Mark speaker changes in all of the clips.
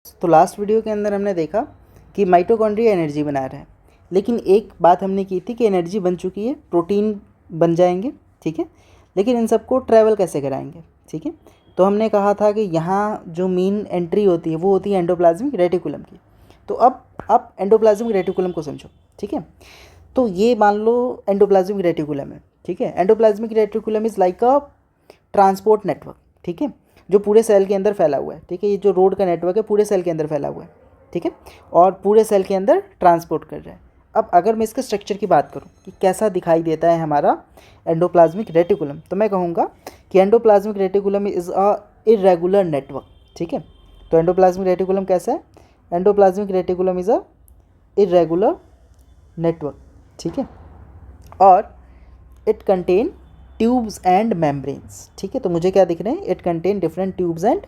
Speaker 1: तो last video के अंदर हमने देखा कि माइटोकॉन्ड्रिया एनर्जी बना रहा है, लेकिन एक बात हमने की थी कि एनर्जी बन चुकी है, प्रोटीन बन जाएंगे, ठीक है। लेकिन इन सबको ट्रैवल कैसे कराएंगे, ठीक है। तो हमने कहा था कि यहाँ जो मेन एंट्री होती है वो होती है एंडोप्लाज्मिक रेटिकुलम की। तो अब एंडोप्लाज्मिक रेटिकुलम को समझो, ठीक है। तो ये मान लो एंडोप्लाज्मिक रेटिकुलम है, ठीक है। Endoplasmic reticulum is like a transport network, ठीक है, जो पूरे सेल के अंदर फैला हुआ है, ठीक है। ये जो रोड का नेटवर्क है पूरे सेल के अंदर फैला हुआ है, ठीक है, और पूरे सेल के अंदर ट्रांसपोर्ट कर रहा है। अब अगर मैं इसके स्ट्रक्चर की बात करूं कि कैसा दिखाई देता है हमारा एंडोप्लाज्मिक रेटिकुलम, तो मैं कहूँगा कि endoplasmic reticulum is a irregular network, ठीक है। तो एंडोप्लाज्मिक रेटिकुलम कैसा है? Endoplasmic reticulum is a irregular network, ठीक है, और it contain tubes and membranes, ठीक है। तो मुझे क्या दिख रहे हैं? It contain different tubes and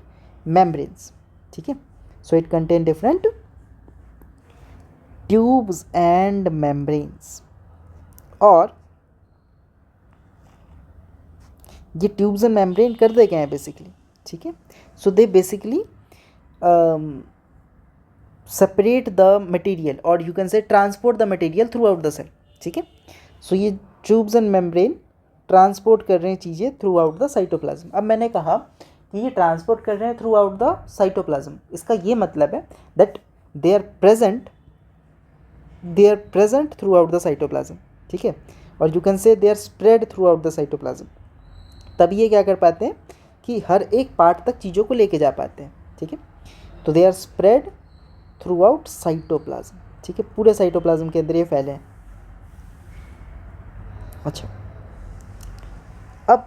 Speaker 1: membranes, ठीक है। So it contain different tubes and membranes, और ये ट्यूब्स एंड मेम्ब्रेन करते क्या है बेसिकली, ठीक है। So they basically separate the material, और you can say transport the material throughout the cell, ठीक है। सो ये ट्यूब्स एंड मेम्ब्रेन ट्रांसपोर्ट कर रहे हैं चीज़ें थ्रू आउट द साइटोप्लाज्म। अब मैंने कहा कि ये ट्रांसपोर्ट कर रहे हैं थ्रू आउट द साइटोप्लाज्म, इसका ये मतलब है that they are present throughout the cytoplasm, ठीक है, और you can say they are spread throughout the cytoplasm. तब ये क्या कर पाते हैं कि हर एक पार्ट तक चीज़ों को लेके जा पाते हैं, ठीक है। तो they are spread throughout cytoplasm, ठीक है, पूरे साइटोप्लाज्म के अंदर ये फैले हैं। अच्छा, अब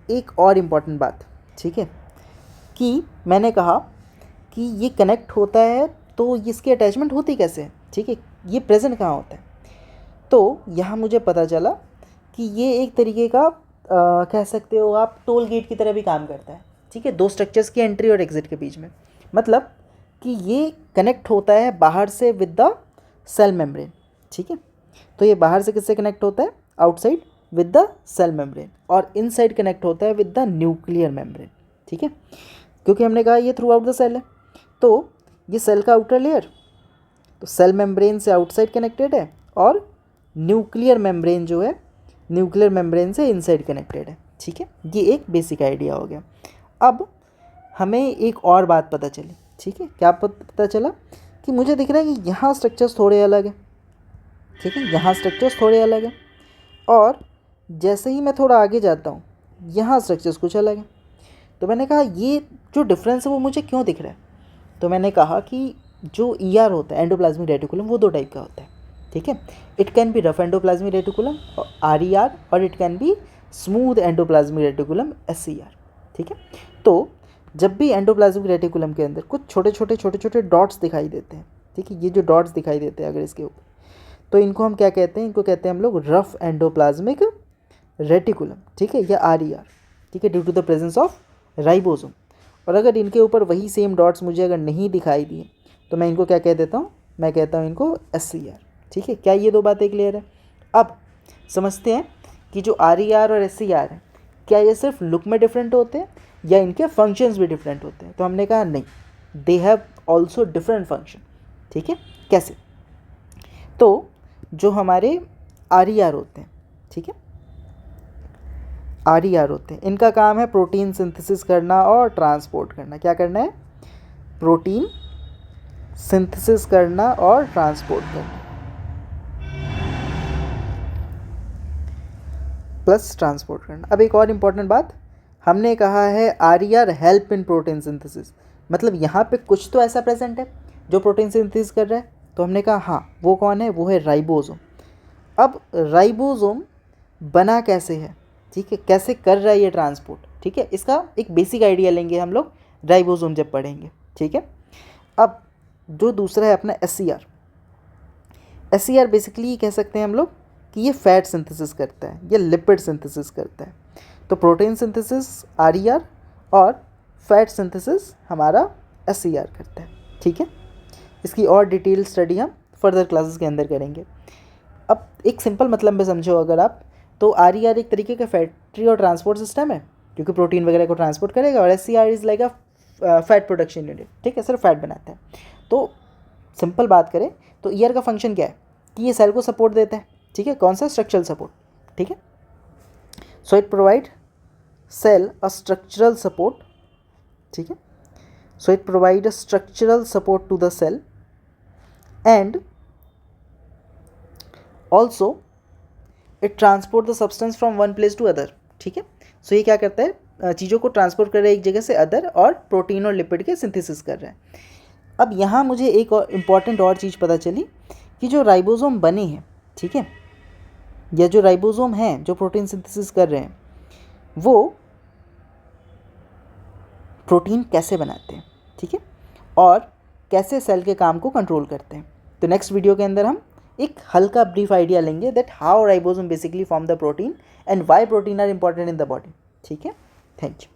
Speaker 1: एक और इम्पॉर्टेंट बात, ठीक है, कि मैंने कहा कि ये कनेक्ट होता है तो इसकी अटैचमेंट होती कैसे है, ठीक है, ये प्रेजेंट कहाँ होता है। तो यहाँ मुझे पता चला कि ये एक तरीके का कह सकते हो आप टोल गेट की तरह भी काम करता है, ठीक है, दो स्ट्रक्चर्स की एंट्री और एग्जिट के बीच में। मतलब कि ये कनेक्ट होता है बाहर से विद द सेल मेम्ब्रेन, ठीक है। तो ये बाहर से किससे कनेक्ट होता है? Outside with the cell membrane, और इनसाइड कनेक्ट होता है विद द न्यूक्लियर मेम्ब्रेन, ठीक है, क्योंकि हमने कहा ये थ्रू आउट द सेल है। तो ये सेल का आउटर लेयर तो सेल मेम्ब्रेन से आउटसाइड कनेक्टेड है, और न्यूक्लियर मेम्ब्रेन जो है न्यूक्लियर मेम्ब्रेन से इनसाइड कनेक्टेड है, ठीक है। ये एक बेसिक आइडिया हो गया। अब हमें एक और बात पता चली, ठीक है, क्या पता चला कि मुझे दिख रहा है कि यहाँ स्ट्रक्चर्स थोड़े अलग हैं, ठीक है, यहाँ स्ट्रक्चर्स थोड़े अलग हैं, और जैसे ही मैं थोड़ा आगे जाता हूँ यहाँ स्ट्रक्चर्स कुछ अलग हैं। तो मैंने कहा ये जो डिफरेंस है वो मुझे क्यों दिख रहा है? तो मैंने कहा कि जो ईआर होता है एंडोप्लाज्मिक रेटिकुलम वो दो टाइप का होता है, ठीक है। It can be rough endoplasmic reticulum RER, और it can be smooth endoplasmic reticulum SER, ठीक है। तो जब भी एंडोप्लाज्मिक रेटिकुलम के अंदर कुछ छोटे छोटे डॉट्स दिखाई देते हैं, ठीक है, ये जो डॉट्स दिखाई देते हैं अगर इसके ऊपर, तो इनको हम क्या कहते हैं? इनको कहते हैं हम लोग रफ एंडोप्लाज्मिक रेटिकुलम, ठीक है, या RER, ठीक है, due to the presence of ribosome. और अगर इनके ऊपर वही सेम डॉट्स मुझे अगर नहीं दिखाई दिए तो मैं इनको क्या कह देता हूँ? मैं कहता हूँ इनको SCR, ठीक है। क्या ये दो बातें क्लियर है? अब समझते हैं कि जो RER और SCR है, क्या ये सिर्फ लुक में डिफरेंट होते हैं या इनके फंक्शंस भी डिफरेंट होते हैं? तो हमने कहा नहीं, they have also different function, ठीक है। कैसे? तो जो हमारे RER होते हैं, ठीक है, RER होते हैं, इनका काम है प्रोटीन सिंथेसिस करना और ट्रांसपोर्ट करना। क्या करना है? प्रोटीन सिंथेसिस करना और ट्रांसपोर्ट करना, प्लस ट्रांसपोर्ट करना। अब एक और इम्पॉर्टेंट बात, हमने कहा है RER help in protein synthesis, मतलब यहाँ पे कुछ तो ऐसा प्रेजेंट है जो प्रोटीन सिंथेसिस कर रहा है। तो हमने कहा हाँ, वो कौन है? वो है राइबोसोम। अब राइबोसोम बना कैसे है, ठीक है, कैसे कर रहा है ये ट्रांसपोर्ट, ठीक है, इसका एक बेसिक आइडिया लेंगे हम लोग राइबोसोम जब पढ़ेंगे, ठीक है। अब जो दूसरा है अपना SCR बेसिकली कह सकते हैं हम लोग कि ये फैट सिंथेसिस करता है, ये लिपिड सिंथेसिस करता है। तो प्रोटीन सिंथेसिस RER और फैट सिंथेसिस हमारा SCR करता है, ठीक है। इसकी और डिटेल स्टडी हम फर्दर क्लासेस के अंदर करेंगे। अब एक सिंपल मतलब में समझो अगर आप, तो RER एक तरीके का फैक्ट्री और ट्रांसपोर्ट सिस्टम है क्योंकि प्रोटीन वगैरह को ट्रांसपोर्ट करेगा, और SCR is like a fat production unit, ठीक है, सिर्फ फैट बनाता है। तो सिंपल बात करें तो ईयर का फंक्शन क्या है कि ये सेल को सपोर्ट देता है, ठीक है, कौन सा, स्ट्रक्चरल सपोर्ट, ठीक है। So it provide cell a structural support, ठीक है, so it provide a structural support to the cell and also it transport the substance from one place to other, ठीक है। सो ये क्या करता है, चीज़ों को ट्रांसपोर्ट कर रहा है एक जगह से अदर, और प्रोटीन और लिपिड के सिंथेसिस कर रहा है। अब यहाँ मुझे एक और इम्पॉर्टेंट और चीज़ पता चली कि जो राइबोसोम बने हैं, ठीक है, या जो राइबोसोम हैं जो प्रोटीन सिंथेसिस कर रहे हैं, वो प्रोटीन कैसे बनाते हैं, ठीक है, और कैसे सेल के काम को कंट्रोल करते हैं। तो नेक्स्ट वीडियो के अंदर हम एक हल्का ब्रीफ आइडिया लेंगे that how ribosome basically form the protein and why protein are important in the body, ठीक है। Thank you.